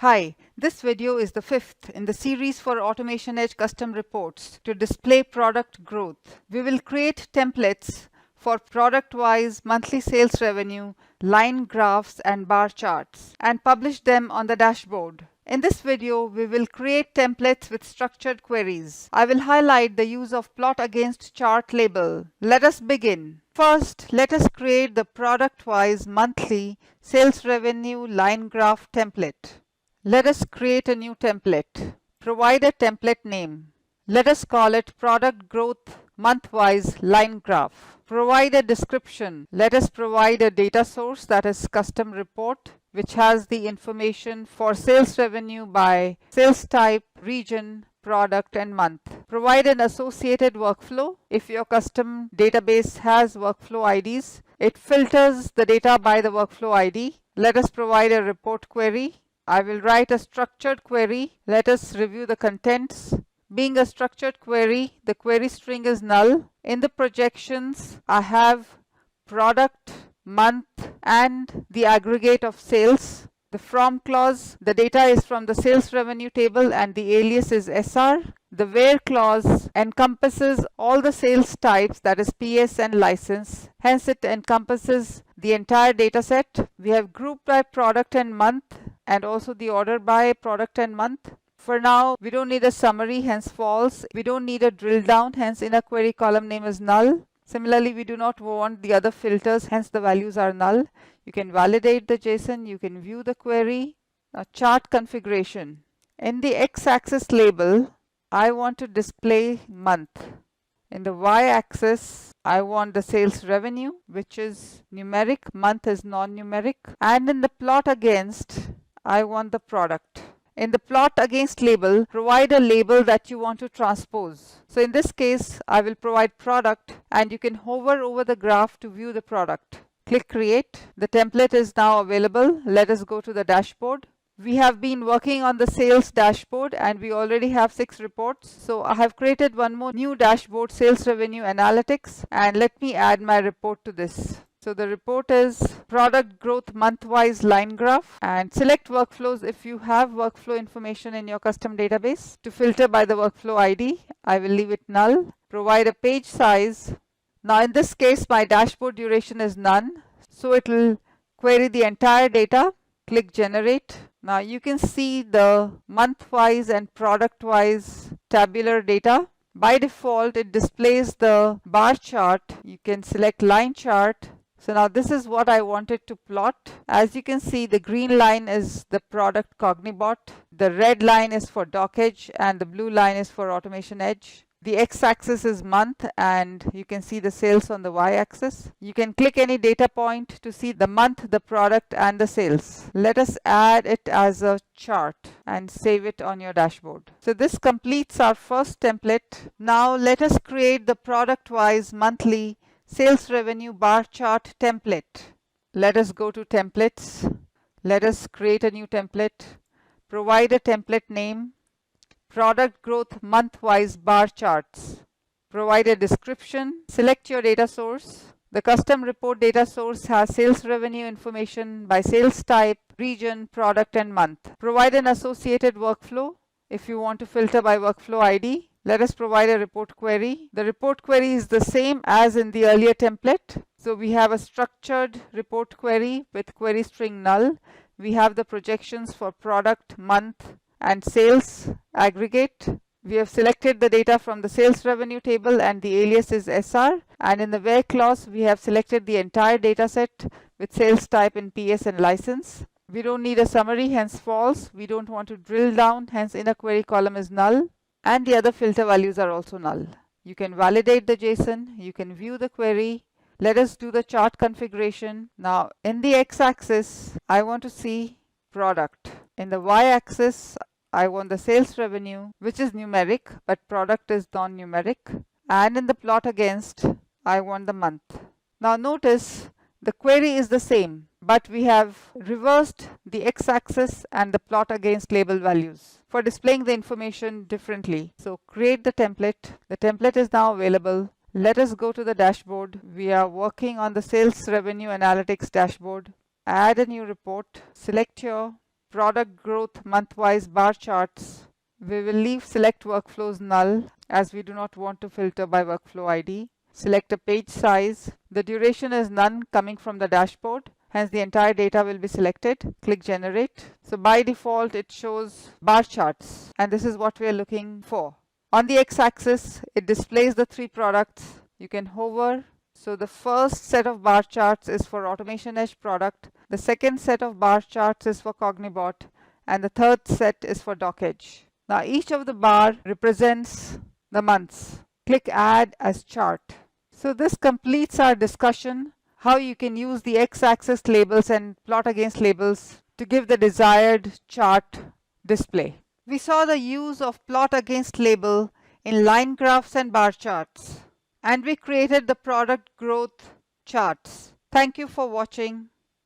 Hi, this video is the fifth in the series for AutomationEdge Custom Reports to display product growth. We will create templates for product-wise monthly sales revenue, line graphs and bar charts, and publish them on the dashboard. In this video, we will create templates with structured queries. I will highlight the use of plot against chart label. Let us begin. First, let us create the product-wise monthly sales revenue line graph template. Let us create a new template. Provide a template name. Let us call it Product Growth Month-Wise Line Graph. Provide a description. Let us provide a data source, that is custom report, which has the information for sales revenue by sales type, region, product and month. Provide an associated workflow. If your custom database has workflow IDs, it filters the data by the workflow ID. Let us provide a report query. I will write a structured query. Let us review the contents. Being a structured query, the query string is null. In the projections, I have product, month, and the aggregate of sales. The from clause, the data is from the sales revenue table and the alias is SR. The where clause encompasses all the sales types, that is PS and license. Hence, it encompasses the entire data set. We have grouped by product and month, and also the order by product and month. For now, we don't need a summary, hence false. We don't need a drill down, hence inner query column name is null. Similarly, we do not want the other filters, hence the values are null. You can validate the JSON, you can view the query. Now, chart configuration. In the x-axis label, I want to display month. In the y-axis, I want the sales revenue, which is numeric, month is non-numeric. And in the plot against, I want the product. In the plot against label, provide a label that you want to transpose. So in this case, I will provide product, and you can hover over the graph to view the product. Click create. The template is now available. Let us go to the dashboard. We have been working on the sales dashboard and we already have 6 reports. So I have created one more new dashboard, sales revenue analytics, and let me add my report to this. So the report is product growth month-wise line graph, and select workflows if you have workflow information in your custom database. To filter by the workflow ID, I will leave it null. Provide a page size. Now in this case, my dashboard duration is none, so it will query the entire data. Click generate. Now you can see the month-wise and product-wise tabular data. By default, it displays the bar chart. You can select line chart. So now this is what I wanted to plot. As you can see, the green line is the product Cognibot, the red line is for DocEdge, and the blue line is for AutomationEdge. The x-axis is month, and you can see the sales on the y-axis. You can click any data point to see the month, the product, and the sales. Let us add it as a chart and save it on your dashboard. So this completes our first template. Now let us create the product-wise monthly sales revenue bar chart template. Let us go to templates. Let us create a new template. Provide a template name. Product growth month-wise bar charts. Provide a description. Select your data source. The custom report data source has sales revenue information by sales type, region, product and month. Provide an associated workflow if you want to filter by workflow ID. Let us provide a report query. The report query is the same as in the earlier template. So we have a structured report query with query string null. We have the projections for product, month, and sales aggregate. We have selected the data from the sales revenue table and the alias is SR. And in the where clause, we have selected the entire data set with sales type in PS and license. We don't need a summary, hence false. We don't want to drill down, hence inner query column is null. And the other filter values are also null. You can validate the JSON. You can view the query. Let us do the chart configuration. Now in the x-axis, I want to see product. In the y-axis, I want the sales revenue, which is numeric, but product is non-numeric. And in the plot against, I want the month. Now notice the query is the same, but we have reversed the x-axis and the plot against label values for displaying the information differently. So create the template. The template is now available. Let us go to the dashboard. We are working on the sales revenue analytics dashboard. Add a new report. Select your product growth month-wise bar charts. We will leave select workflows null as we do not want to filter by workflow ID. Select a page size. The duration is none coming from the dashboard. Hence the entire data will be selected. Click generate. So by default it shows bar charts and this is what we are looking for. On the x-axis it displays the 3 products. You can hover. So the first set of bar charts is for AutomationEdge product. The second set of bar charts is for Cognibot and the third set is for DocEdge. Now each of the bar represents the months. Click add as chart. So this completes our discussion how you can use the x-axis labels and plot against labels to give the desired chart display. We saw the use of plot against label in line graphs and bar charts, and we created the product growth charts. Thank you for watching.